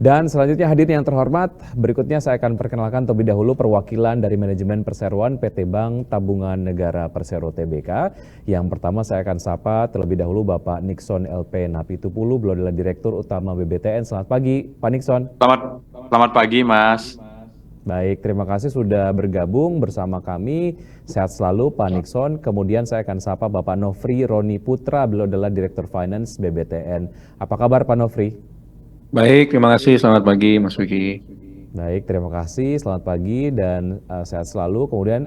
Dan selanjutnya hadirin yang terhormat, berikutnya saya akan perkenalkan terlebih dahulu perwakilan dari manajemen perseroan PT Bank Tabungan Negara Persero Tbk. Yang pertama saya akan sapa terlebih dahulu Bapak Nixon LP Napitupulu, beliau adalah Direktur Utama BBTN. Selamat pagi Pak Nixon. Selamat pagi, Mas. Baik, terima kasih sudah bergabung bersama kami. Sehat selalu Pak Nixon. Kemudian saya akan sapa Bapak Nofri Roni Putra, beliau adalah Direktur Finance BBTN. Apa kabar Pak Nofri? Baik, terima kasih. Selamat pagi, Mas Wiki. Baik, terima kasih. Selamat pagi dan sehat selalu. Kemudian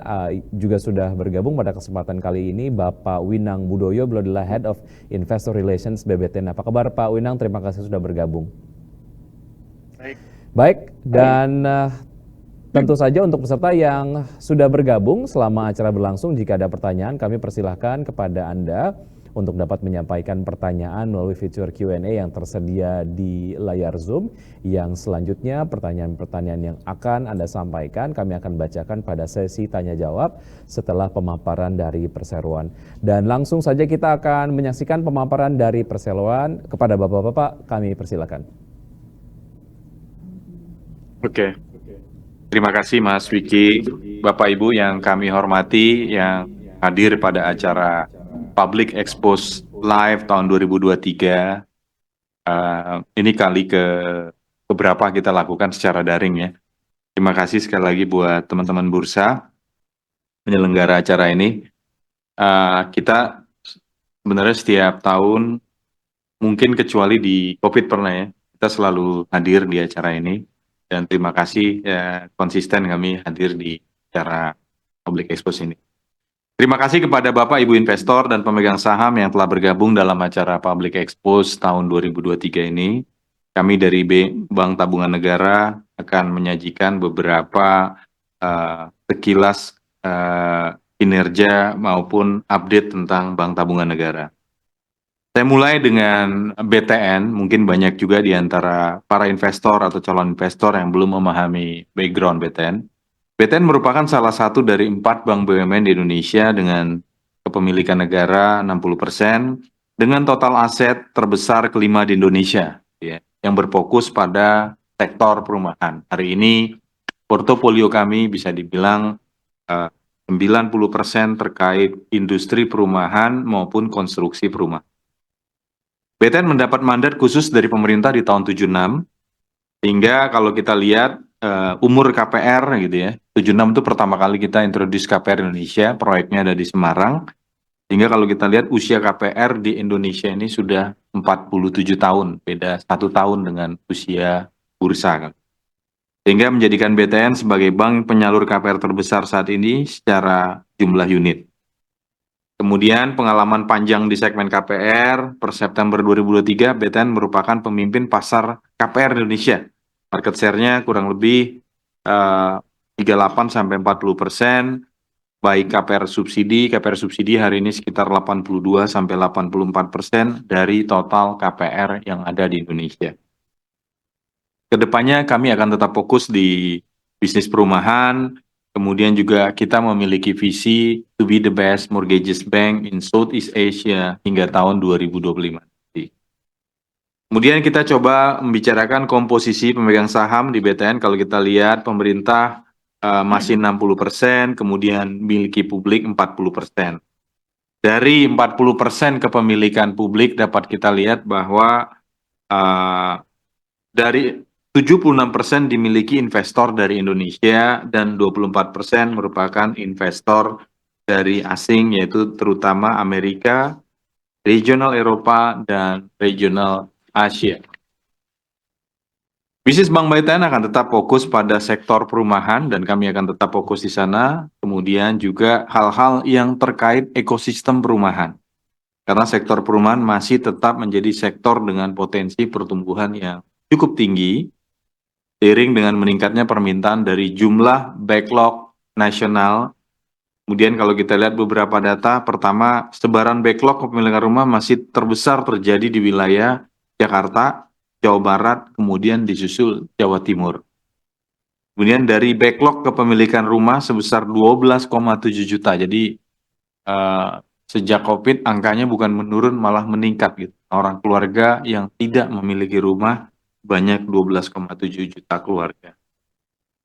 juga sudah bergabung pada kesempatan kali ini Bapak Winang Budoyo, beliau adalah Head of Investor Relations BBTN. Apa kabar Pak Winang? Terima kasih sudah bergabung. Baik, dan tentu saja untuk peserta yang sudah bergabung selama acara berlangsung, jika ada pertanyaan kami persilahkan kepada Anda untuk dapat menyampaikan pertanyaan melalui fitur Q&A yang tersedia di layar Zoom. Yang selanjutnya pertanyaan-pertanyaan yang akan Anda sampaikan kami akan bacakan pada sesi tanya jawab setelah pemaparan dari perseroan. Dan langsung saja kita akan menyaksikan pemaparan dari perseroan. Kepada Bapak-Bapak kami persilakan. Oke. Terima kasih Mas Wiki, Bapak Ibu yang kami hormati yang hadir pada acara Public Expose Live tahun 2023. Ini kali ke beberapa kita lakukan secara daring ya. Terima kasih sekali lagi buat teman-teman bursa penyelenggara acara ini. Kita sebenarnya setiap tahun, mungkin kecuali di COVID pernah ya, kita selalu hadir di acara ini. Dan terima kasih konsisten kami hadir di acara Public Expose ini. Terima kasih kepada Bapak Ibu investor dan pemegang saham yang telah bergabung dalam acara Public Expose tahun 2023 ini. Kami dari Bank Tabungan Negara akan menyajikan beberapa sekilas kinerja maupun update tentang Bank Tabungan Negara. Saya mulai dengan BTN, mungkin banyak juga di antara para investor atau calon investor yang belum memahami background BTN. BTN merupakan salah satu dari 4 bank BUMN di Indonesia dengan kepemilikan negara 60%, dengan total aset terbesar kelima di Indonesia, ya, yang berfokus pada sektor perumahan. Hari ini, portofolio kami bisa dibilang 90% terkait industri perumahan maupun konstruksi perumahan. BTN mendapat mandat khusus dari pemerintah di tahun 76, sehingga kalau kita lihat umur KPR gitu ya, 76 itu pertama kali kita introduce KPR Indonesia, proyeknya ada di Semarang, sehingga kalau kita lihat usia KPR di Indonesia ini sudah 47 tahun, beda 1 tahun dengan usia bursa. Sehingga menjadikan BTN sebagai bank penyalur KPR terbesar saat ini secara jumlah unit. Kemudian pengalaman panjang di segmen KPR, per September 2023, BTN merupakan pemimpin pasar KPR Indonesia. Market share-nya kurang lebih 38-40%, baik KPR subsidi hari ini sekitar 82-84% dari total KPR yang ada di Indonesia. Kedepannya kami akan tetap fokus di bisnis perumahan. Kemudian juga kita memiliki visi to be the best mortgages bank in Southeast Asia hingga tahun 2025. Kemudian kita coba membicarakan komposisi pemegang saham di BTN. Kalau kita lihat pemerintah masih 60%, kemudian miliki publik 40%. Dari 40% kepemilikan publik dapat kita lihat bahwa dari 76% dimiliki investor dari Indonesia dan 24% merupakan investor dari asing, yaitu terutama Amerika, regional Eropa, dan regional Asia. Bisnis Bank BTN akan tetap fokus pada sektor perumahan dan kami akan tetap fokus di sana. Kemudian juga hal-hal yang terkait ekosistem perumahan. Karena sektor perumahan masih tetap menjadi sektor dengan potensi pertumbuhan yang cukup tinggi, seiring dengan meningkatnya permintaan dari jumlah backlog nasional. Kemudian kalau kita lihat beberapa data, pertama, sebaran backlog kepemilikan rumah masih terbesar terjadi di wilayah Jakarta, Jawa Barat, kemudian disusul Jawa Timur. Kemudian dari backlog kepemilikan rumah sebesar 12,7 juta, jadi sejak COVID angkanya bukan menurun malah meningkat gitu. Orang keluarga yang tidak memiliki rumah sebanyak 12,7 juta keluarga.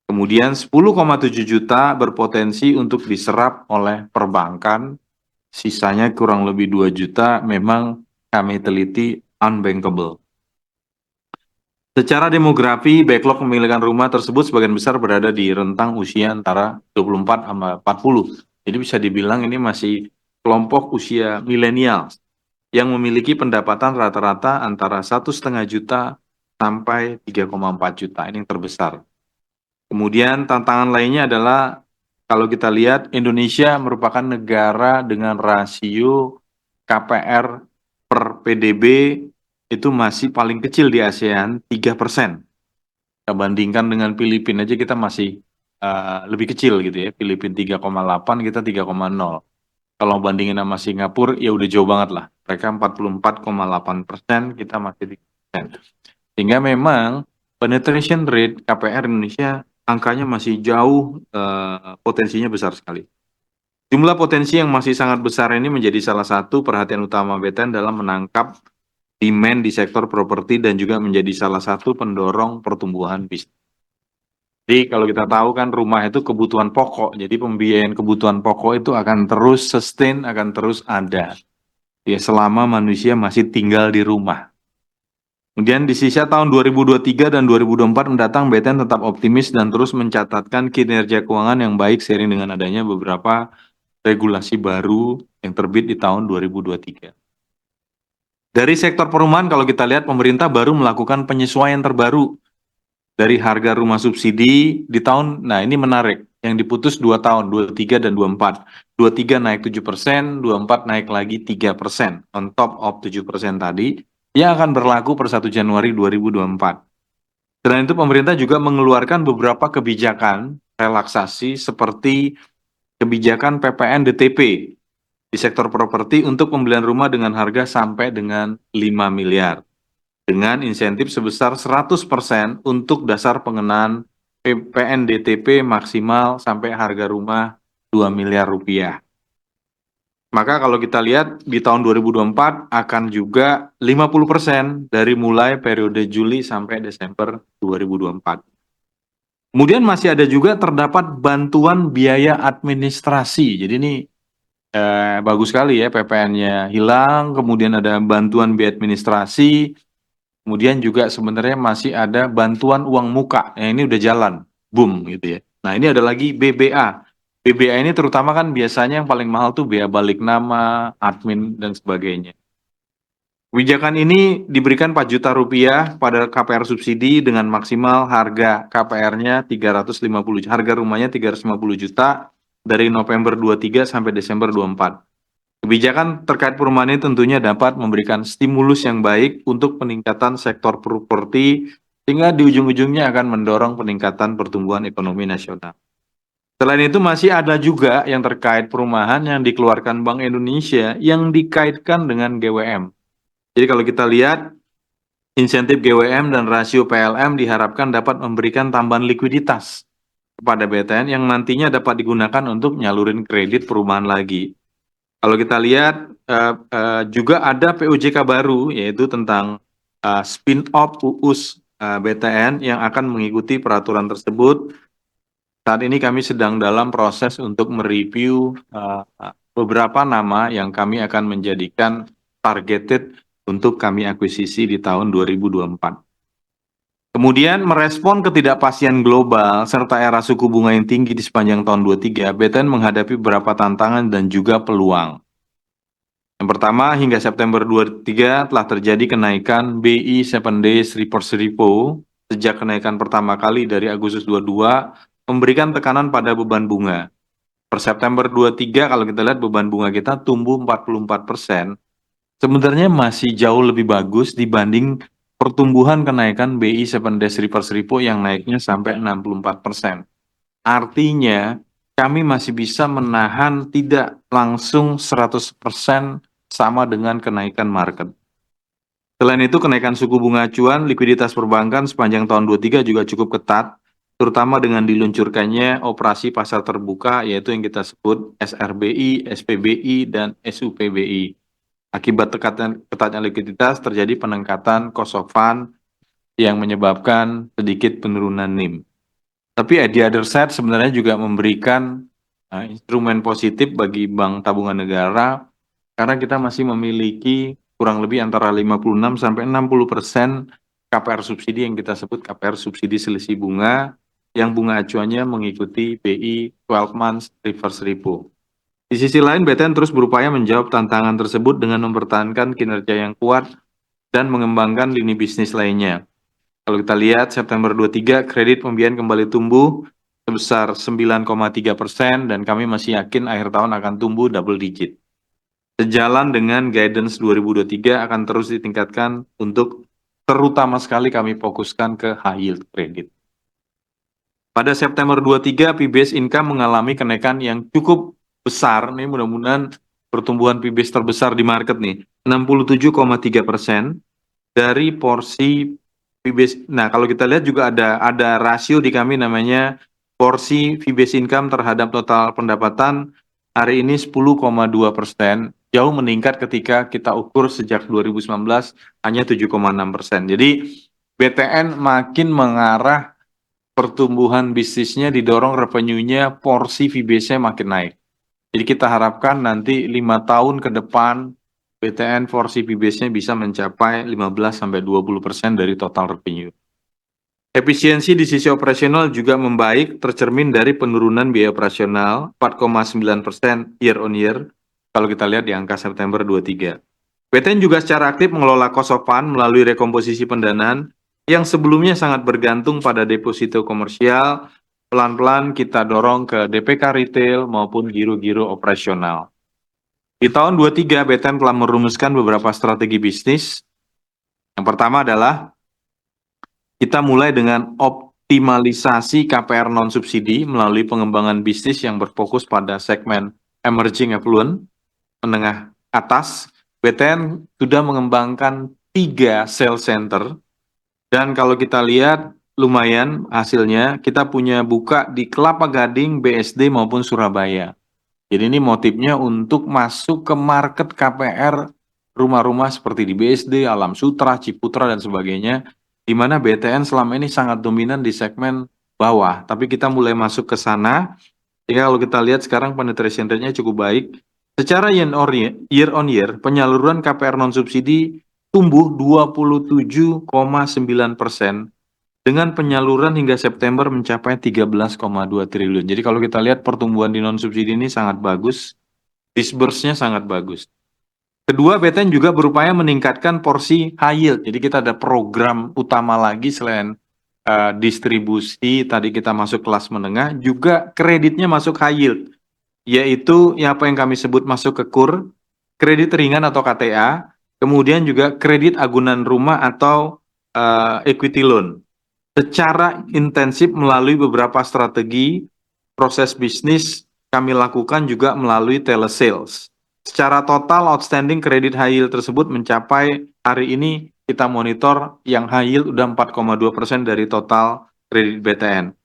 Kemudian 10,7 juta berpotensi untuk diserap oleh perbankan, sisanya kurang lebih 2 juta memang kami teliti unbankable. Secara demografi, backlog pemilikan rumah tersebut sebagian besar berada di rentang usia antara 24 sama 40. Jadi bisa dibilang ini masih kelompok usia milenial yang memiliki pendapatan rata-rata antara 1,5 juta sampai 3,4 juta. Ini yang terbesar. Kemudian tantangan lainnya adalah kalau kita lihat Indonesia merupakan negara dengan rasio KPR per PDB itu masih paling kecil di ASEAN 3%. Kita bandingkan dengan Filipina aja kita masih lebih kecil gitu ya. Filipina 3,8, kita 3,0. Kalau bandingin sama Singapura ya udah jauh banget lah. Mereka 44,8%, kita masih 3%. Sehingga memang penetration rate KPR Indonesia angkanya masih jauh, potensinya besar sekali. Jumlah potensi yang masih sangat besar ini menjadi salah satu perhatian utama BTN dalam menangkap demand di sektor properti dan juga menjadi salah satu pendorong pertumbuhan bisnis. Jadi kalau kita tahu kan rumah itu kebutuhan pokok, jadi pembiayaan kebutuhan pokok itu akan terus sustain, akan terus ada. Ya selama manusia masih tinggal di rumah. Kemudian di sisa tahun 2023 dan 2024 mendatang, BTN tetap optimis dan terus mencatatkan kinerja keuangan yang baik seiring dengan adanya beberapa regulasi baru yang terbit di tahun 2023. Dari sektor perumahan kalau kita lihat pemerintah baru melakukan penyesuaian terbaru dari harga rumah subsidi di tahun, nah ini menarik, yang diputus 2 tahun, 23 dan 24. 23 naik 7%, 24 naik lagi 3%, on top of 7% tadi, yang akan berlaku per 1 Januari 2024. Selain itu pemerintah juga mengeluarkan beberapa kebijakan relaksasi seperti kebijakan PPN DTP di sektor properti untuk pembelian rumah dengan harga sampai dengan 5 miliar. Dengan insentif sebesar 100% untuk dasar pengenaan PPN DTP maksimal sampai harga rumah 2 miliar rupiah. Maka kalau kita lihat di tahun 2024 akan juga 50% dari mulai periode Juli sampai Desember 2024. Kemudian masih ada juga terdapat bantuan biaya administrasi. Jadi ini bagus sekali ya, PPN-nya hilang, kemudian ada bantuan biaya administrasi, kemudian juga sebenarnya masih ada bantuan uang muka. Ini udah jalan, boom gitu ya. Nah ini ada lagi BBA. BBA ini terutama kan biasanya yang paling mahal tuh biaya balik nama, admin, dan sebagainya. Kebijakan ini diberikan 4 juta rupiah pada KPR subsidi dengan maksimal harga KPR-nya 350 juta, harga rumahnya 350 juta dari November 23 sampai Desember 24. Kebijakan terkait perumahan ini tentunya dapat memberikan stimulus yang baik untuk peningkatan sektor properti sehingga di ujung-ujungnya akan mendorong peningkatan pertumbuhan ekonomi nasional. Selain itu masih ada juga yang terkait perumahan yang dikeluarkan Bank Indonesia yang dikaitkan dengan GWM. Jadi kalau kita lihat insentif GWM dan rasio PLM diharapkan dapat memberikan tambahan likuiditas kepada BTN yang nantinya dapat digunakan untuk nyalurin kredit perumahan lagi. Kalau kita lihat juga ada POJK baru yaitu tentang spin-off UUS BTN yang akan mengikuti peraturan tersebut. Saat ini kami sedang dalam proses untuk mereview beberapa nama yang kami akan menjadikan targeted untuk kami akuisisi di tahun 2024. Kemudian merespon ketidakpastian global serta era suku bunga yang tinggi di sepanjang tahun 2023, BTN menghadapi beberapa tantangan dan juga peluang. Yang pertama, hingga September 2023 telah terjadi kenaikan BI 7 Days Reverse Repo sejak kenaikan pertama kali dari Agustus 22 memberikan tekanan pada beban bunga. Per September 23 kalau kita lihat beban bunga kita tumbuh 44%, sebenarnya masih jauh lebih bagus dibanding pertumbuhan kenaikan BI 7 Days Reverse Repo yang naiknya sampai 64%. Artinya kami masih bisa menahan tidak langsung 100% sama dengan kenaikan market. Selain itu kenaikan suku bunga acuan, likuiditas perbankan sepanjang tahun 23 juga cukup ketat, terutama dengan diluncurkannya operasi pasar terbuka yaitu yang kita sebut SRBI, SPBI, dan SUPBI. Akibat ketatnya likuiditas terjadi peningkatan cost of fund yang menyebabkan sedikit penurunan NIM. Tapi at the other side sebenarnya juga memberikan instrumen positif bagi Bank Tabungan Negara karena kita masih memiliki kurang lebih antara 56 sampai 60% KPR subsidi yang kita sebut KPR subsidi selisih bunga yang bunga acuannya mengikuti BI 12 months reverse repo. Di sisi lain, BTN terus berupaya menjawab tantangan tersebut dengan mempertahankan kinerja yang kuat dan mengembangkan lini bisnis lainnya. Kalau kita lihat September 23, kredit pembiayaan kembali tumbuh sebesar 9,3% dan kami masih yakin akhir tahun akan tumbuh double digit. Sejalan dengan guidance 2023 akan terus ditingkatkan untuk terutama sekali kami fokuskan ke high yield credit. Pada September 23, fee-based income mengalami kenaikan yang cukup besar. Nih mudah-mudahan pertumbuhan fee-based terbesar di market nih, 67,3% dari porsi fee-based. Nah, kalau kita lihat juga ada rasio di kami namanya porsi fee-based income terhadap total pendapatan hari ini 10,2%, jauh meningkat ketika kita ukur sejak 2019 hanya 7,6%. Jadi BTN makin mengarah pertumbuhan bisnisnya didorong revenue-nya, porsi fee-based-nya makin naik. Jadi kita harapkan nanti 5 tahun ke depan BTN porsi fee-based-nya bisa mencapai 15-20% dari total revenue. Efisiensi di sisi operasional juga membaik, tercermin dari penurunan biaya operasional 4,9% year on year kalau kita lihat di angka September 23. BTN juga secara aktif mengelola cost of fund melalui rekomposisi pendanaan yang sebelumnya sangat bergantung pada deposito komersial, pelan-pelan kita dorong ke DPK retail maupun giro-giro operasional. Di tahun 23, BTN telah merumuskan beberapa strategi bisnis. Yang pertama adalah kita mulai dengan optimalisasi KPR non-subsidi melalui pengembangan bisnis yang berfokus pada segmen emerging affluent, menengah atas. BTN sudah mengembangkan 3 sales center, dan kalau kita lihat lumayan hasilnya, kita punya buka di Kelapa Gading, BSD maupun Surabaya. Jadi ini motifnya untuk masuk ke market KPR rumah-rumah seperti di BSD, Alam Sutra, Ciputra, dan sebagainya, di mana BTN selama ini sangat dominan di segmen bawah. Tapi kita mulai masuk ke sana, sehingga kalau kita lihat sekarang penetration rate-nya cukup baik. Secara year on year, penyaluran KPR non-subsidi tumbuh 27,9%, dengan penyaluran hingga September mencapai 13,2 triliun. Jadi kalau kita lihat pertumbuhan di non-subsidi ini sangat bagus, disburse-nya sangat bagus. Kedua, BTN juga berupaya meningkatkan porsi high yield. Jadi kita ada program utama lagi selain distribusi, tadi kita masuk kelas menengah, juga kreditnya masuk high yield, yaitu apa yang kami sebut masuk ke KUR, kredit ringan atau KTA, kemudian juga kredit agunan rumah atau equity loan. Secara intensif melalui beberapa strategi proses bisnis kami lakukan juga melalui telesales. Secara total outstanding kredit high yield tersebut mencapai hari ini kita monitor yang high yield udah 4,2% dari total kredit BTN.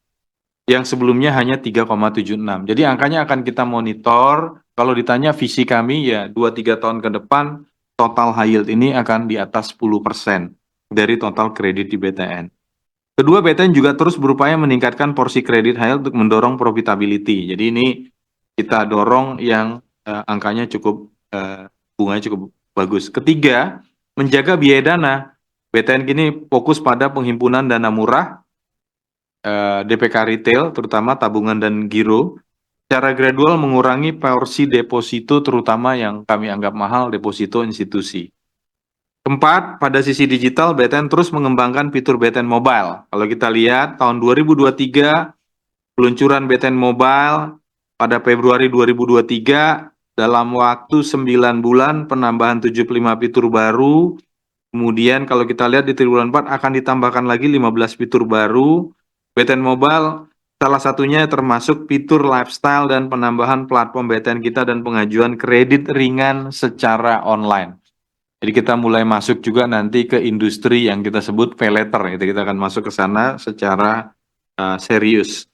Yang sebelumnya hanya 3,76. Jadi angkanya akan kita monitor. Kalau ditanya visi kami ya 2-3 tahun ke depan total high yield ini akan di atas 10% dari total kredit di BTN. Kedua, BTN juga terus berupaya meningkatkan porsi kredit high yield untuk mendorong profitability. Jadi ini kita dorong yang angkanya cukup, bunganya cukup bagus. Ketiga, menjaga biaya dana. BTN kini fokus pada penghimpunan dana murah, DPK retail, terutama tabungan dan giro, secara gradual mengurangi porsi deposito, terutama yang kami anggap mahal, deposito institusi. Keempat, pada sisi digital, BTN terus mengembangkan fitur BTN Mobile. Kalau kita lihat, tahun 2023, peluncuran BTN Mobile pada Februari 2023, dalam waktu 9 bulan, penambahan 75 fitur baru. Kemudian kalau kita lihat di triwulan 4, akan ditambahkan lagi 15 fitur baru. BTN Mobile, salah satunya termasuk fitur lifestyle dan penambahan platform BTN kita dan pengajuan kredit ringan secara online. Jadi kita mulai masuk juga nanti ke industri yang kita sebut pay later, gitu. Kita akan masuk ke sana secara serius.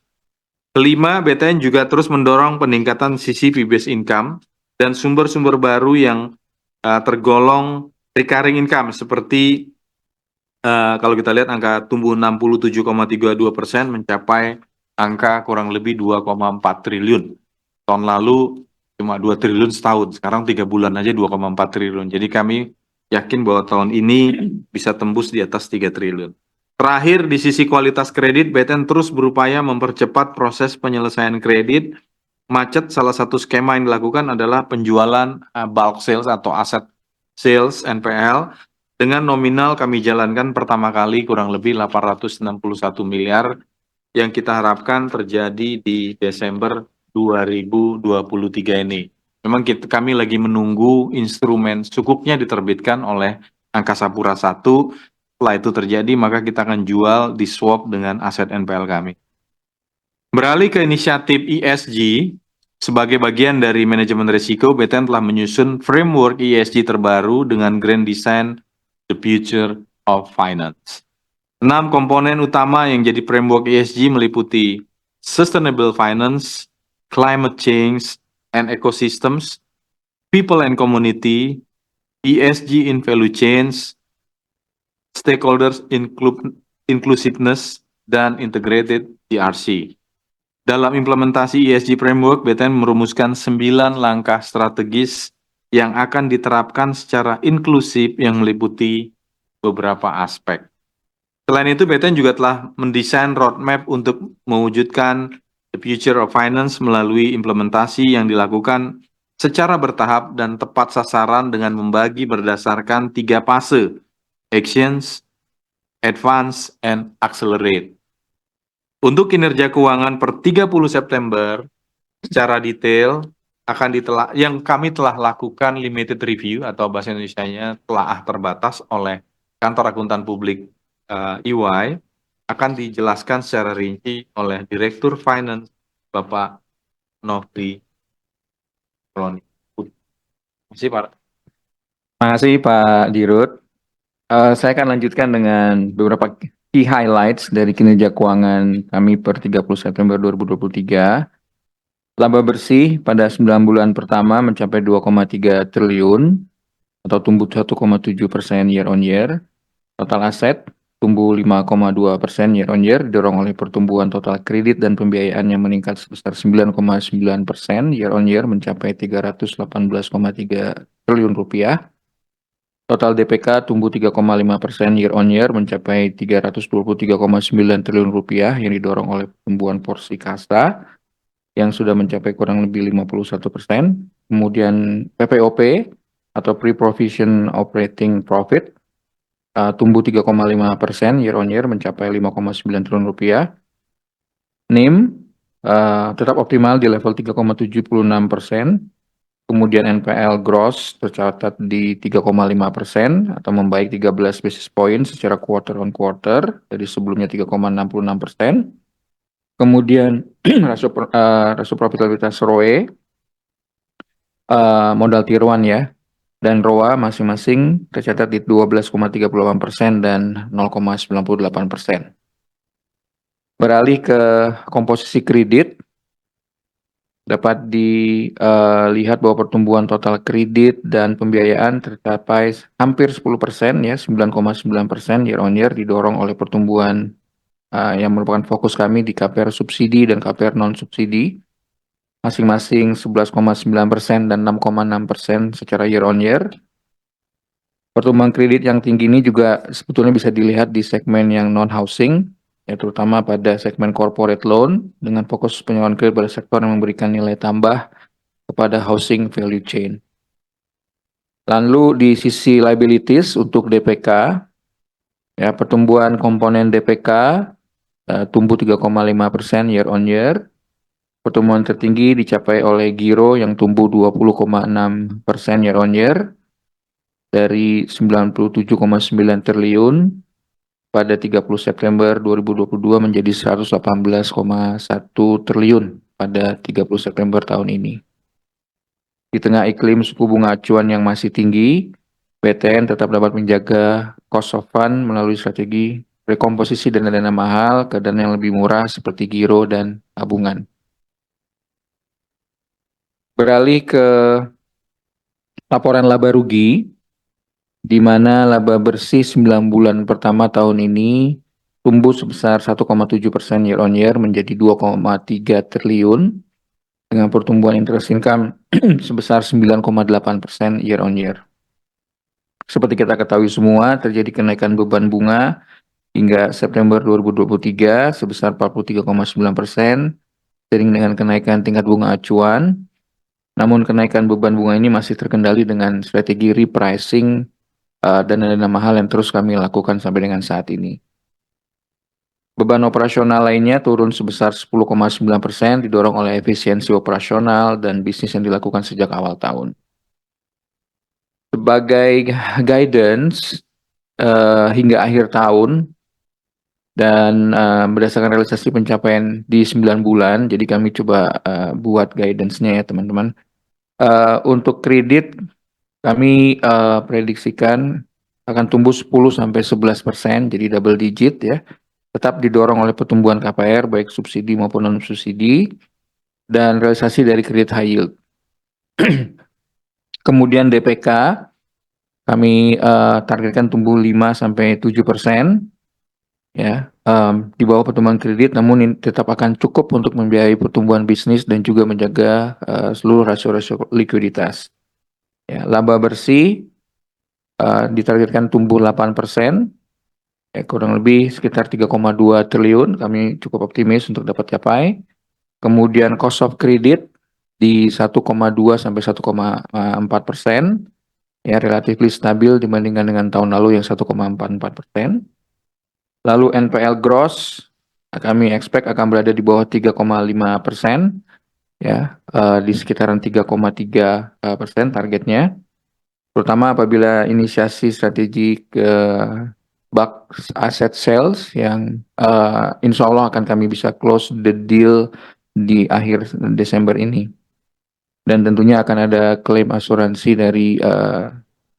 Kelima, BTN juga terus mendorong peningkatan sisi fee-based income dan sumber-sumber baru yang tergolong recurring income seperti kalau kita lihat angka tumbuh 67,32% mencapai angka kurang lebih 2,4 triliun. Tahun lalu cuma 2 triliun setahun, sekarang 3 bulan aja 2,4 triliun. Jadi kami yakin bahwa tahun ini bisa tembus di atas 3 triliun. Terakhir, di sisi kualitas kredit, BTN terus berupaya mempercepat proses penyelesaian kredit. Macet, salah satu skema yang dilakukan adalah penjualan bulk sales atau aset sales NPL dengan nominal kami jalankan pertama kali kurang lebih 861 miliar yang kita harapkan terjadi di Desember 2023 ini. Memang kami lagi menunggu instrumen cukupnya diterbitkan oleh Angkasa Pura I. Setelah itu terjadi, maka kita akan jual di swap dengan aset NPL kami. Beralih ke inisiatif ESG, sebagai bagian dari manajemen risiko, BTN telah menyusun framework ESG terbaru dengan Grand Design The Future of Finance. 6 komponen utama yang jadi framework ESG meliputi Sustainable Finance, Climate Change and Ecosystems, People and Community, ESG in Value Chains, Stakeholders Inclusiveness, dan Integrated ERC. Dalam implementasi ESG Framework, BTN merumuskan 9 langkah strategis yang akan diterapkan secara inklusif yang meliputi beberapa aspek. Selain itu, BTN juga telah mendesain roadmap untuk mewujudkan the future of finance melalui implementasi yang dilakukan secara bertahap dan tepat sasaran dengan membagi berdasarkan 3 fase, actions, advance, and accelerate. Untuk kinerja keuangan per 30 September, secara detail yang kami telah lakukan limited review atau bahasa Indonesianya telaah terbatas oleh Kantor Akuntan Publik EY, akan dijelaskan secara rinci oleh Direktur Finance Bapak Nofri Roni. Terima kasih Pak. Terima kasih Pak Dirut. Saya akan lanjutkan dengan beberapa key highlights dari kinerja keuangan kami per 30 September 2023. Laba bersih pada 9 bulan pertama mencapai 2,3 triliun atau tumbuh 1,7% year on year. Total aset tumbuh 5,2% year on year, didorong oleh pertumbuhan total kredit dan pembiayaan yang meningkat sebesar 9,9% year on year mencapai 318,3 triliun rupiah. Total DPK tumbuh 3,5% year on year mencapai 323,9 triliun rupiah yang didorong oleh pertumbuhan porsi kasta yang sudah mencapai kurang lebih 51%. Kemudian PPOP atau Pre-Provision Operating Profit tumbuh 3,5% year on year mencapai 5,9 triliun rupiah. NIM tetap optimal di level 3,76%. Kemudian NPL gross tercatat di 3,5% atau membaik 13 basis point secara quarter on quarter dari sebelumnya 3,66%. Kemudian rasio profitabilitas ROE, modal tier 1 ya, dan ROA masing-masing tercatat di 12,38% dan 0,98%. Beralih ke komposisi kredit, dapat dilihat bahwa pertumbuhan total kredit dan pembiayaan tercapai hampir 10% ya, 9,9% year on year, didorong oleh pertumbuhan yang merupakan fokus kami di KPR subsidi dan KPR non subsidi, masing-masing 11,9% dan 6,6% secara year on year. Pertumbuhan kredit yang tinggi ini juga sebetulnya bisa dilihat di segmen yang non housing, ya terutama pada segmen corporate loan dengan fokus penyaluran kredit pada sektor yang memberikan nilai tambah kepada housing value chain. Lalu di sisi liabilities untuk DPK, ya pertumbuhan komponen DPK tumbuh 3,5% year on year. Pertumbuhan tertinggi dicapai oleh Giro yang tumbuh 20,6% year on year dari 97,9 triliun pada 30 September 2022 menjadi 118,1 triliun pada 30 September tahun ini. Di tengah iklim suku bunga acuan yang masih tinggi, BTN tetap dapat menjaga cost of fund melalui strategi rekomposisi dana-dana mahal ke dana yang lebih murah seperti giro dan tabungan. Beralih ke laporan laba rugi, di mana laba bersih 9 bulan pertama tahun ini tumbuh sebesar 1,7% year on year menjadi 2,3 triliun dengan pertumbuhan interest income sebesar 9,8% year on year. Seperti kita ketahui semua, terjadi kenaikan beban bunga hingga September 2023 sebesar 43,9%, seiring dengan kenaikan tingkat bunga acuan. Namun kenaikan beban bunga ini masih terkendali dengan strategi repricing dan dana mahal yang terus kami lakukan sampai dengan saat ini. Beban operasional lainnya turun sebesar 10,9%, didorong oleh efisiensi operasional dan bisnis yang dilakukan sejak awal tahun. Sebagai guidance hingga akhir tahun dan berdasarkan realisasi pencapaian di 9 bulan, jadi kami coba buat guidance-nya ya teman-teman. Untuk kredit kami prediksikan akan tumbuh 10-11%, jadi double digit ya. Tetap didorong oleh pertumbuhan KPR baik subsidi maupun non subsidi dan realisasi dari kredit high yield. Kemudian DPK kami targetkan tumbuh 5-7% ya, di bawah pertumbuhan kredit, namun ini tetap akan cukup untuk membiayai pertumbuhan bisnis dan juga menjaga seluruh rasio-rasio likuiditas. Ya, laba bersih ditargetkan tumbuh 8%, ya, kurang lebih sekitar 3,2 triliun. Kami cukup optimis untuk dapat capai. Kemudian cost of credit di 1,2-1,4%, ya, relatif stabil dibandingkan dengan tahun lalu yang 1,44%. Lalu NPL gross kami expect akan berada di bawah 3,5%, ya, di sekitaran 3,3% targetnya. Terutama apabila inisiasi strategi ke bulk asset sales yang insya Allah akan kami bisa close the deal di akhir Desember ini. Dan tentunya akan ada klaim asuransi dari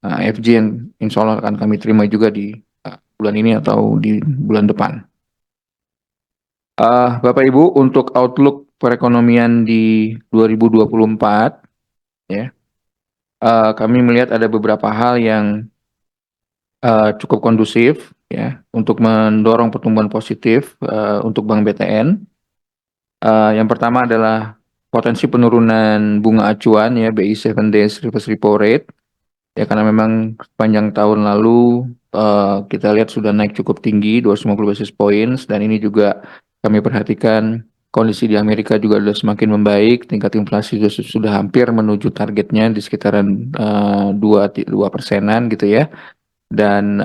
FJ yang insya Allah akan kami terima juga di bulan ini atau di bulan depan. Bapak Ibu, untuk outlook perekonomian di 2024, ya, kami melihat ada beberapa hal yang cukup kondusif ya untuk mendorong pertumbuhan positif untuk Bank BTN. Yang pertama adalah potensi penurunan bunga acuan ya BI 7 days reverse repo rate ya, karena memang sepanjang tahun lalu kita lihat sudah naik cukup tinggi 250 basis points, dan ini juga kami perhatikan kondisi di Amerika juga sudah semakin membaik, tingkat inflasi sudah hampir menuju targetnya di sekitaran 2% gitu ya. Dan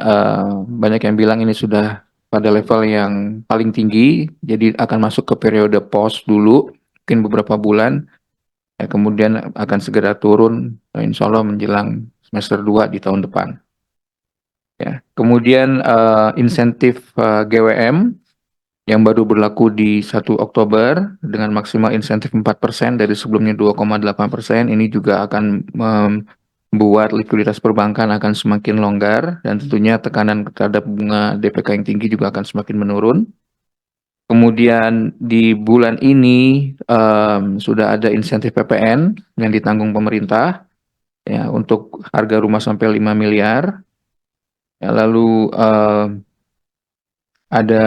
banyak yang bilang ini sudah pada level yang paling tinggi, jadi akan masuk ke periode pause dulu, mungkin beberapa bulan, ya, kemudian akan segera turun, insya Allah menjelang semester 2 di tahun depan. Ya. Kemudian insentif GWM yang baru berlaku di 1 Oktober dengan maksimal insentif 4% dari sebelumnya 2,8%, ini juga akan membuat likuiditas perbankan akan semakin longgar, dan tentunya tekanan terhadap bunga DPK yang tinggi juga akan semakin menurun. Kemudian di bulan ini sudah ada insentif PPN yang ditanggung pemerintah ya untuk harga rumah sampai 5 miliar. Ya, lalu ada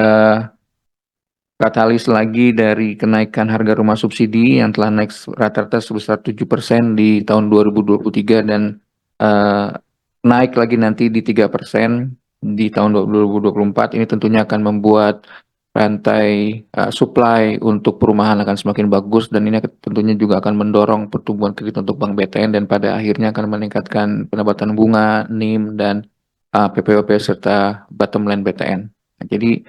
katalis lagi dari kenaikan harga rumah subsidi yang telah naik rata-rata sebesar 7% di tahun 2023 dan naik lagi nanti di 3% di tahun 2024. Ini tentunya akan membuat rantai supply untuk perumahan akan semakin bagus, dan ini tentunya juga akan mendorong pertumbuhan kredit untuk Bank BTN dan pada akhirnya akan meningkatkan pendapatan bunga, NIM, dan PPOP serta bottom line BTN. Nah, jadi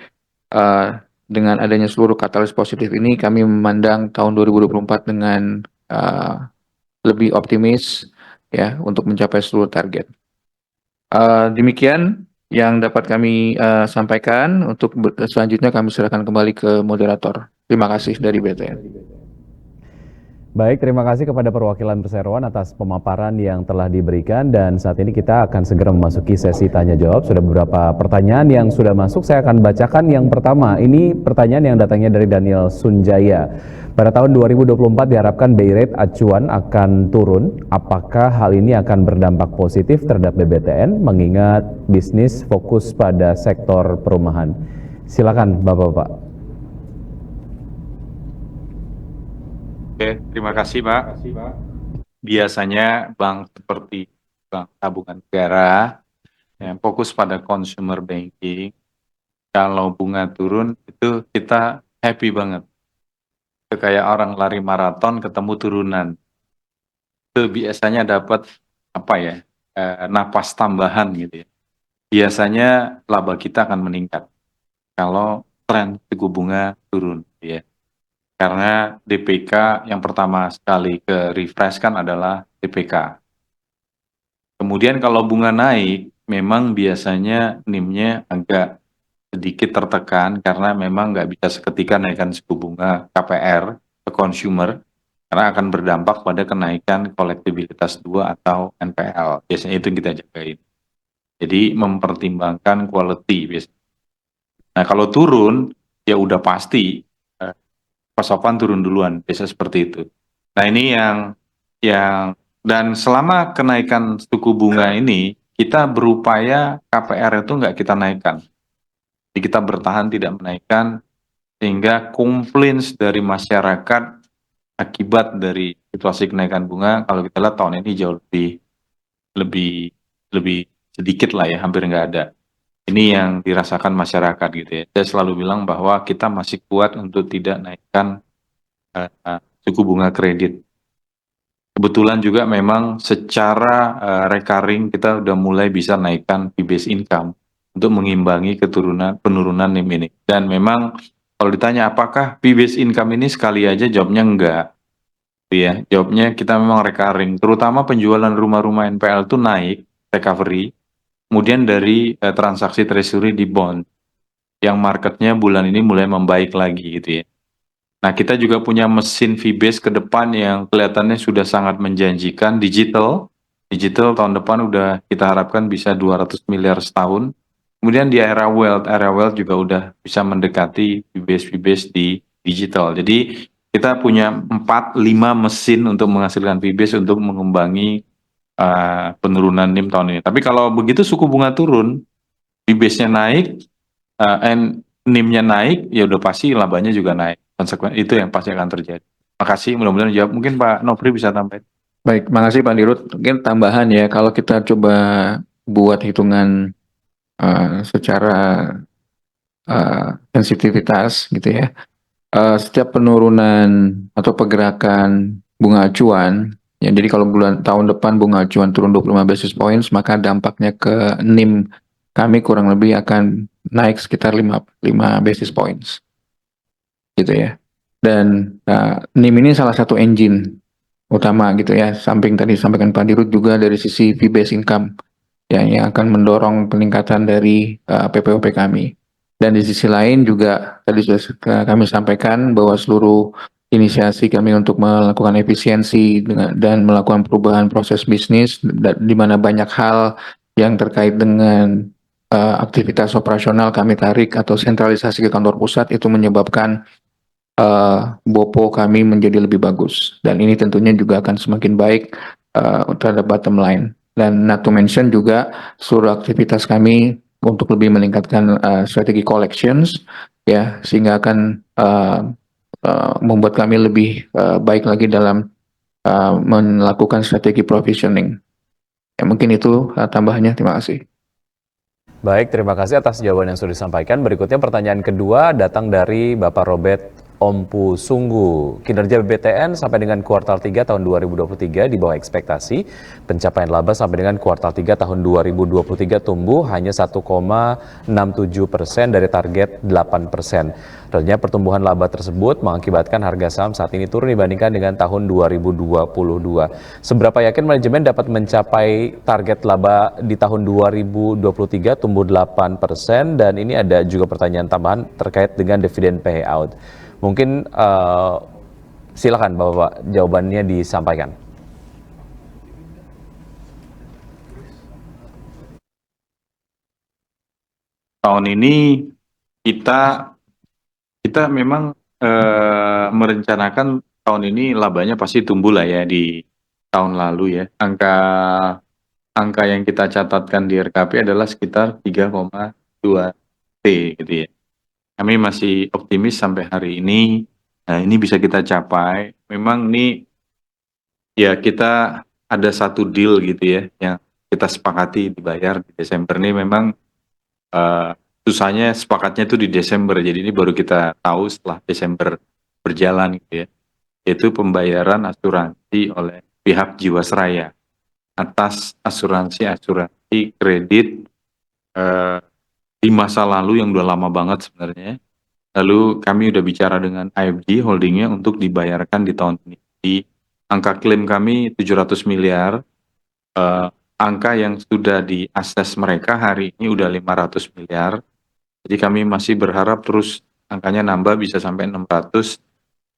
dengan adanya seluruh katalis positif ini, kami memandang tahun 2024 dengan lebih optimis ya untuk mencapai seluruh target. Demikian yang dapat kami sampaikan. Untuk selanjutnya kami serahkan kembali ke moderator. Terima kasih dari BTN. Baik, terima kasih kepada perwakilan perseroan atas pemaparan yang telah diberikan dan saat ini kita akan segera memasuki sesi tanya jawab. Sudah beberapa pertanyaan yang sudah masuk, saya akan bacakan yang pertama. Ini pertanyaan yang datangnya dari Daniel Sunjaya. Pada tahun 2024 diharapkan BI rate acuan akan turun. Apakah hal ini akan berdampak positif terhadap BBTN mengingat bisnis fokus pada sektor perumahan? Silakan Bapak-bapak. Oke, terima kasih Pak. Biasanya bank seperti Bank Tabungan Negara yang fokus pada consumer banking, kalau bunga turun itu kita happy banget. Itu kayak orang lari maraton ketemu turunan. Itu biasanya dapat napas tambahan gitu ya. Biasanya laba kita akan meningkat kalau tren suku bunga turun ya. Karena DPK yang pertama sekali ke refresh kan adalah DPK. Kemudian kalau bunga naik, memang biasanya NIM-nya agak sedikit tertekan karena memang nggak bisa seketika naikkan suku bunga KPR ke consumer karena akan berdampak pada kenaikan kolektibilitas 2 atau NPL. Biasanya itu yang kita jagain. Jadi mempertimbangkan quality biasanya. Nah kalau turun, ya udah pasti pasokan turun duluan, biasa seperti itu. Nah ini yang dan selama kenaikan suku bunga ini kita berupaya KPR itu nggak kita naikkan. Jadi kita bertahan tidak menaikkan sehingga complaints dari masyarakat akibat dari situasi kenaikan bunga kalau kita lihat tahun ini jauh lebih sedikit lah ya, hampir nggak ada. Ini yang dirasakan masyarakat gitu ya. Saya selalu bilang bahwa kita masih kuat untuk tidak naikkan suku bunga kredit. Kebetulan juga memang secara recurring kita udah mulai bisa naikkan fee-based income untuk mengimbangi penurunan NIM ini. Dan memang kalau ditanya apakah fee-based income ini sekali aja, jawabnya enggak. Ya, jawabnya kita memang recurring. Terutama penjualan rumah-rumah NPL itu naik, recovery. Kemudian dari transaksi treasury di bond yang marketnya bulan ini mulai membaik lagi gitu ya. Nah kita juga punya mesin fee-based ke depan yang kelihatannya sudah sangat menjanjikan. Digital tahun depan udah kita harapkan bisa 200 miliar setahun. Kemudian di area wealth juga udah bisa mendekati fee-based di digital. Jadi kita punya 4-5 mesin untuk menghasilkan fee-based untuk mengimbangi penurunan NIM tahun ini. Tapi kalau begitu suku bunga turun, fee-based-nya naik, NIM-nya naik, ya udah pasti labanya juga naik. Itu yang pasti akan terjadi. Makasih, mudah-mudahan jawab. Mungkin Pak Nofri bisa tambahin. Baik, makasih Pak Dirut. Mungkin tambahan ya, kalau kita coba buat hitungan secara sensitivitas gitu ya, setiap penurunan atau pergerakan bunga acuan, ya jadi kalau tahun depan bunga acuan turun 25 basis points, maka dampaknya ke NIM kami kurang lebih akan naik sekitar 5 basis points. Gitu ya. Dan NIM ini salah satu engine utama gitu ya. Samping tadi disampaikan Pak Dirut juga dari sisi fee-based income ya, yang akan mendorong peningkatan dari PPOP kami. Dan di sisi lain juga tadi sudah kami sampaikan bahwa seluruh inisiasi kami untuk melakukan efisiensi dan melakukan perubahan proses bisnis di mana banyak hal yang terkait dengan aktivitas operasional kami tarik atau sentralisasi ke kantor pusat, itu menyebabkan BOPO kami menjadi lebih bagus, dan ini tentunya juga akan semakin baik terhadap bottom line. Dan not to mention juga seluruh aktivitas kami untuk lebih meningkatkan strategi collections ya, sehingga akan membuat kami lebih baik lagi dalam melakukan strategi provisioning. Ya, mungkin itu tambahannya. Terima kasih. Baik, terima kasih atas jawaban yang sudah disampaikan. Berikutnya pertanyaan kedua datang dari Bapak Robert Ompu Sunggu. Kinerja BBTN sampai dengan kuartal 3 tahun 2023 di bawah ekspektasi. Pencapaian laba sampai dengan kuartal 3 tahun 2023 tumbuh hanya 1,67% dari target 8%. Realnya pertumbuhan laba tersebut mengakibatkan harga saham saat ini turun dibandingkan dengan tahun 2022. Seberapa yakin manajemen dapat mencapai target laba di tahun 2023 tumbuh 8%, dan ini ada juga pertanyaan tambahan terkait dengan dividen payout. Mungkin Silakan Bapak jawabannya disampaikan. Tahun ini kita memang merencanakan tahun ini labanya pasti tumbuh lah ya di tahun lalu ya. Angka yang kita catatkan di RKP adalah sekitar 3,2 T gitu ya. Kami masih optimis sampai hari ini. Nah, ini bisa kita capai. Memang ini ya kita ada satu deal gitu ya yang kita sepakati dibayar di Desember ini memang susahnya sepakatnya itu di Desember. Jadi ini baru kita tahu setelah Desember berjalan gitu ya. Yaitu pembayaran asuransi oleh pihak Jiwasraya atas asuransi kredit di masa lalu yang udah lama banget sebenarnya. Lalu kami udah bicara dengan IFG holdingnya untuk dibayarkan di tahun ini. Di angka klaim kami 700 miliar, angka yang sudah diakses mereka hari ini udah 500 miliar. Jadi kami masih berharap terus angkanya nambah bisa sampai 600.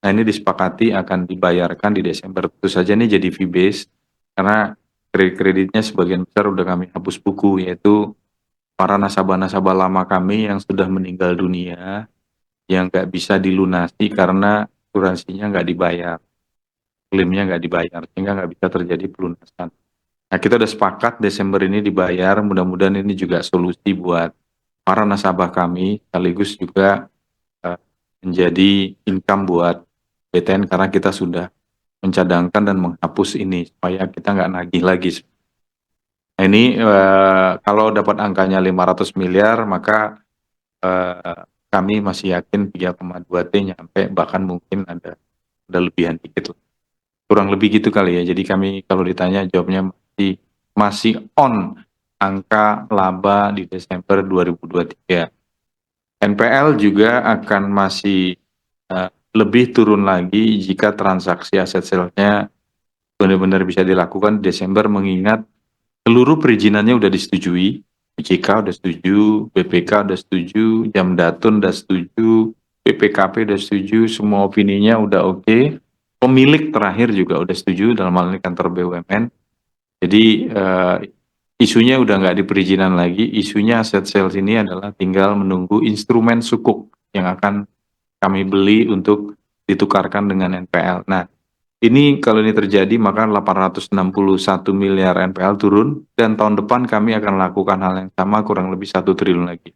Nah ini disepakati akan dibayarkan di Desember. Tentu saja ini jadi fee base karena kredit-kreditnya sebagian besar udah kami hapus buku, yaitu para nasabah-nasabah lama kami yang sudah meninggal dunia yang nggak bisa dilunasi karena asuransinya nggak dibayar, klaimnya nggak dibayar, sehingga nggak bisa terjadi pelunasan. Nah kita udah sepakat Desember ini dibayar, mudah-mudahan ini juga solusi buat para nasabah kami, sekaligus juga menjadi income buat BTN karena kita sudah mencadangkan dan menghapus ini supaya kita nggak nagih lagi. Nah ini kalau dapat angkanya 500 miliar maka kami masih yakin 3,2 T nyampe, bahkan mungkin ada lebihan dikit lah. Kurang lebih gitu kali ya. Jadi kami kalau ditanya jawabnya masih on angka laba di Desember 2023. NPL juga akan masih lebih turun lagi jika transaksi aset sale-nya benar-benar bisa dilakukan di Desember, mengingat seluruh perizinannya udah disetujui. BJK udah setuju, BPK udah setuju, Jamdatun udah setuju, BPKP udah setuju, semua opininya udah oke. Pemilik terakhir juga udah setuju, dalam hal ini kantor BUMN. Jadi isunya udah nggak di perizinan lagi, isunya aset sales ini adalah tinggal menunggu instrumen sukuk yang akan kami beli untuk ditukarkan dengan NPL. Nah, ini kalau ini terjadi maka 861 miliar NPL turun dan tahun depan kami akan lakukan hal yang sama kurang lebih 1 triliun lagi.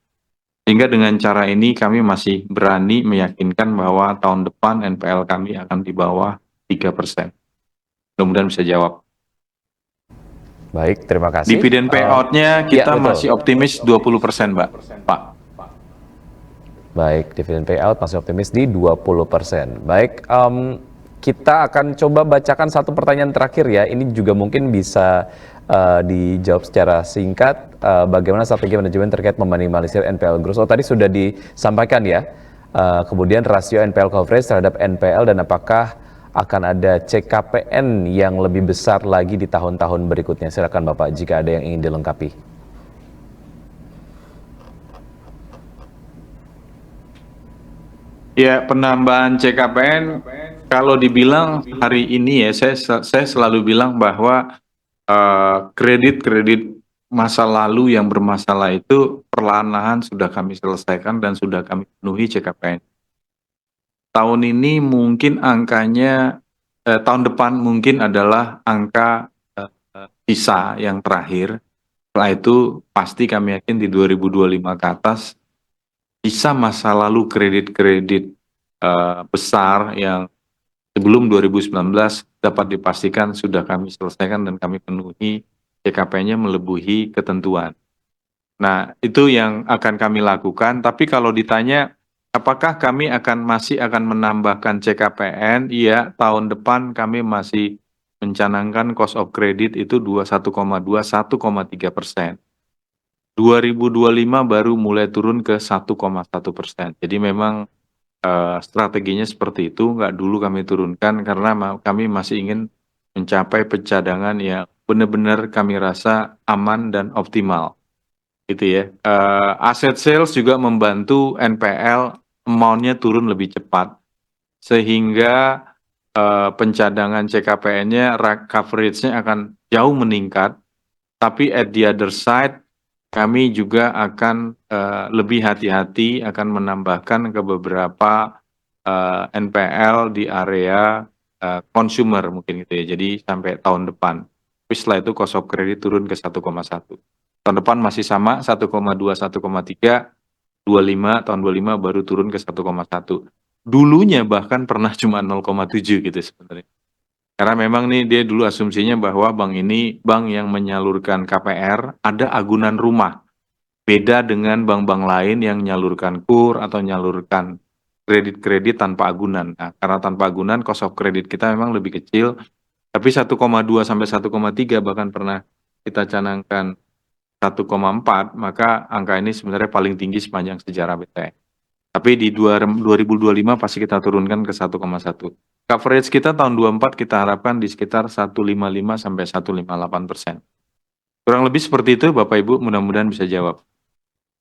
Sehingga dengan cara ini kami masih berani meyakinkan bahwa tahun depan NPL kami akan di bawah 3%. Mudah-mudahan bisa jawab. Baik, terima kasih. Dividen payout-nya kita ya, masih optimis 20%, Pak. Baik, dividen payout masih optimis di 20%. Baik, kita akan coba bacakan satu pertanyaan terakhir ya. Ini juga mungkin bisa dijawab secara singkat. Bagaimana strategi manajemen terkait meminimalisir NPL growth? Oh, tadi sudah disampaikan ya. Kemudian rasio NPL coverage terhadap NPL dan apakah akan ada CKPN yang lebih besar lagi di tahun-tahun berikutnya. Silakan Bapak jika ada yang ingin dilengkapi. Ya, penambahan CKPN kalau dibilang hari ini ya, saya selalu bilang bahwa kredit-kredit masa lalu yang bermasalah itu perlahan-lahan sudah kami selesaikan dan sudah kami penuhi CKPN. Tahun ini mungkin angkanya, tahun depan mungkin adalah angka sisa yang terakhir. Setelah itu pasti kami yakin di 2025 ke atas sisa masa lalu kredit-kredit besar yang sebelum 2019 dapat dipastikan sudah kami selesaikan dan kami penuhi, CKP-nya melebihi ketentuan. Nah, itu yang akan kami lakukan. Tapi kalau ditanya apakah kami masih akan menambahkan CKPN? Iya, tahun depan kami masih mencanangkan cost of credit itu 1,3%. 2025 baru mulai turun ke 1,1%. Jadi memang strateginya seperti itu, nggak dulu kami turunkan karena kami masih ingin mencapai pencadangan yang benar-benar kami rasa aman dan optimal. Gitu ya. Asset sales juga membantu NPL amount-nya turun lebih cepat. Sehingga pencadangan CKPN-nya coverage-nya akan jauh meningkat, tapi at the other side kami juga akan lebih hati-hati akan menambahkan ke beberapa NPL di area consumer mungkin gitu ya. Jadi sampai tahun depan. Tapi setelah itu cost of credit turun ke 1,1. Tahun depan masih sama 1,2, 1,3, 25, tahun 25 baru turun ke 1,1. Dulunya bahkan pernah cuma 0,7 gitu sebenarnya. Karena memang nih dia dulu asumsinya bahwa bank ini bank yang menyalurkan KPR ada agunan rumah. Beda dengan bank-bank lain yang menyalurkan KUR atau menyalurkan kredit-kredit tanpa agunan. Nah, karena tanpa agunan cost of credit kita memang lebih kecil, tapi 1,2 sampai 1,3 bahkan pernah kita canangkan 1,4, maka angka ini sebenarnya paling tinggi sepanjang sejarah BTN. Tapi di 2025 pasti kita turunkan ke 1,1. Coverage kita tahun 24 kita harapkan di sekitar 155 sampai 158%. Kurang lebih seperti itu Bapak Ibu, mudah-mudahan bisa jawab.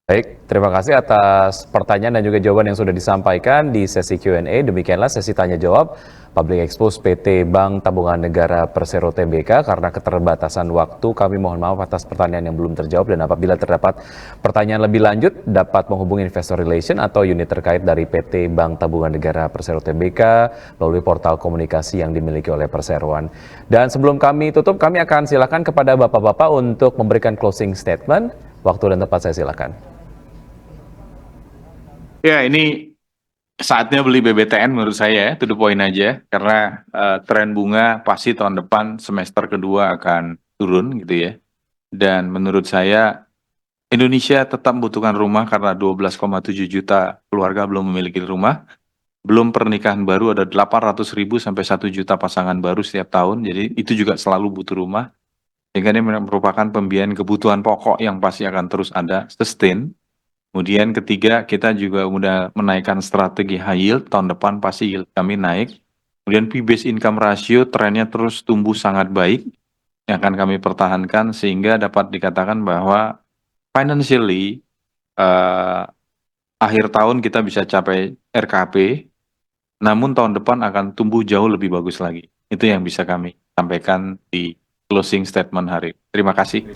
Baik, terima kasih atas pertanyaan dan juga jawaban yang sudah disampaikan di sesi Q&A. Demikianlah sesi tanya jawab Public Expose PT Bank Tabungan Negara Persero Tbk. Karena keterbatasan waktu, kami mohon maaf atas pertanyaan yang belum terjawab, dan apabila terdapat pertanyaan lebih lanjut dapat menghubungi Investor Relation atau unit terkait dari PT Bank Tabungan Negara Persero Tbk melalui portal komunikasi yang dimiliki oleh Perseroan. Dan sebelum kami tutup, kami akan silakan kepada Bapak-Bapak untuk memberikan closing statement. Waktu dan tempat saya silakan. Ya, ini saatnya beli BBTN menurut saya ya, to the point aja. Karena tren bunga pasti tahun depan semester kedua akan turun gitu ya. Dan menurut saya Indonesia tetap membutuhkan rumah karena 12,7 juta keluarga belum memiliki rumah. Belum pernikahan baru ada 800.000 sampai 1 juta pasangan baru setiap tahun. Jadi itu juga selalu butuh rumah. Sehingga ini merupakan pembiayaan kebutuhan pokok yang pasti akan terus ada, sustain. Kemudian ketiga, kita juga udah menaikkan strategi high yield, tahun depan pasti yield kami naik. Kemudian fee-based income ratio trennya terus tumbuh sangat baik, yang akan kami pertahankan sehingga dapat dikatakan bahwa financially akhir tahun kita bisa capai RKP, namun tahun depan akan tumbuh jauh lebih bagus lagi. Itu yang bisa kami sampaikan di closing statement hari. Terima kasih.